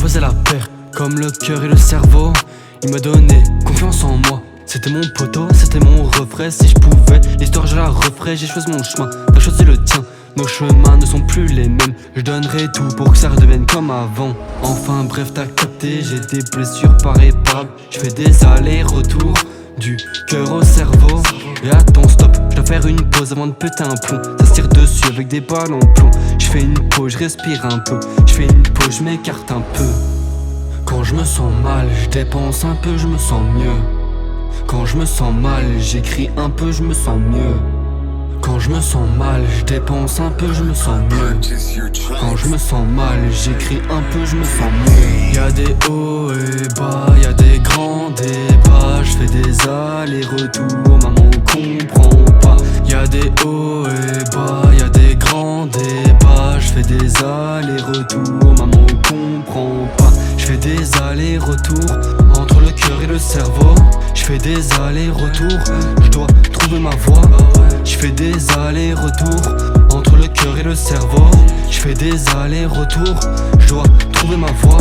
faisait la paire, comme le cœur et le cerveau. Il m'a donné confiance en moi. C'était mon poteau, c'était mon refrain. Si je pouvais, l'histoire je la referais. J'ai choisi mon chemin, t'as choisi le tien. Nos chemins ne sont plus les mêmes. Je donnerai tout pour que ça redevienne comme avant. Enfin bref, t'as capté, j'ai des blessures pas réparables. Je fais des allers-retours, du cœur au cerveau. Et attends, stop, je dois faire une pause avant de péter un plomb. Ça se tire dessus avec des balles en plomb. Je fais une pause, je respire un peu. Je fais une pause, je m'écarte un peu. Quand je me sens mal, je dépense un peu, je me sens mieux. Quand je me sens mal, j'écris un peu, je me sens mieux. Quand je me sens mal, je dépense un peu, je me sens mieux. Quand je me sens mal, j'écris un peu, je me sens mieux. Y'a des hauts et bas, y'a des grands débats. Je fais des allers-retours, maman comprend pas. Y'a des hauts et bas, y'a des grands débats. Je fais des allers-retours, maman comprend pas. Je fais des allers-retours entre le cœur et le cerveau. Je fais des allers-retours, je dois trouver ma voie. Je fais des allers-retours entre le cœur et le cerveau. Je fais des allers-retours, je dois trouver ma voie.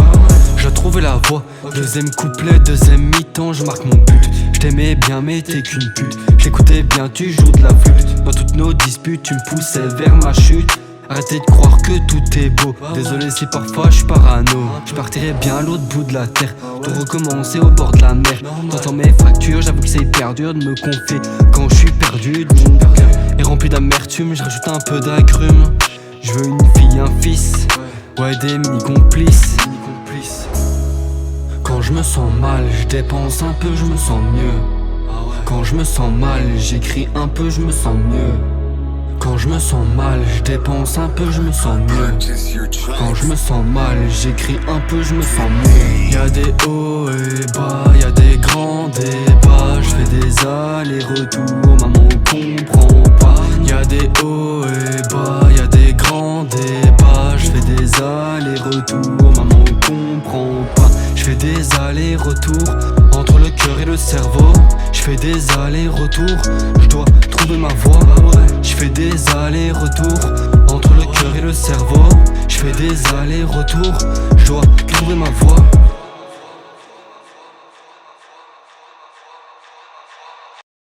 Je dois trouver la voie. Deuxième couplet, deuxième mi-temps, je marque mon but. Je t'aimais bien mais t'es qu'une pute. J'écoutais bien, tu joues de la flûte. Dans toutes nos disputes, tu me poussais vers ma chute. Arrêtez de croire que tout est beau. Désolé si parfois je suis parano. Je partirais bien à l'autre bout de la terre, pour recommencer au bord de la mer. T'entends mes fractures, j'avoue que c'est hyper dur de me confier quand je suis perdu. Mon cœur est rempli d'amertume, je rajoute un peu d'agrumes. Je veux une fille, un fils, ouais des mini-complices. Quand je me sens mal, je dépense un peu, je me sens mieux. Quand je me sens mal, j'écris un peu, je me sens mieux. Quand je me sens mal, je dépense un peu, je me sens mieux. Quand je me sens mal, j'écris un peu, je me sens mieux. Y'a des hauts et bas, y'a des grands débats. Je fais des allers-retours, maman comprend pas. Y'a des hauts et bas, y'a des grands débats. Je fais des allers-retours, maman comprend pas. Je fais des allers-retours entre le cœur et le cerveau. Je fais des allers-retours, je dois trouver ma voie. Je fais des allers-retours entre le cœur et le cerveau. Je fais des allers-retours, je dois trouver ma voie.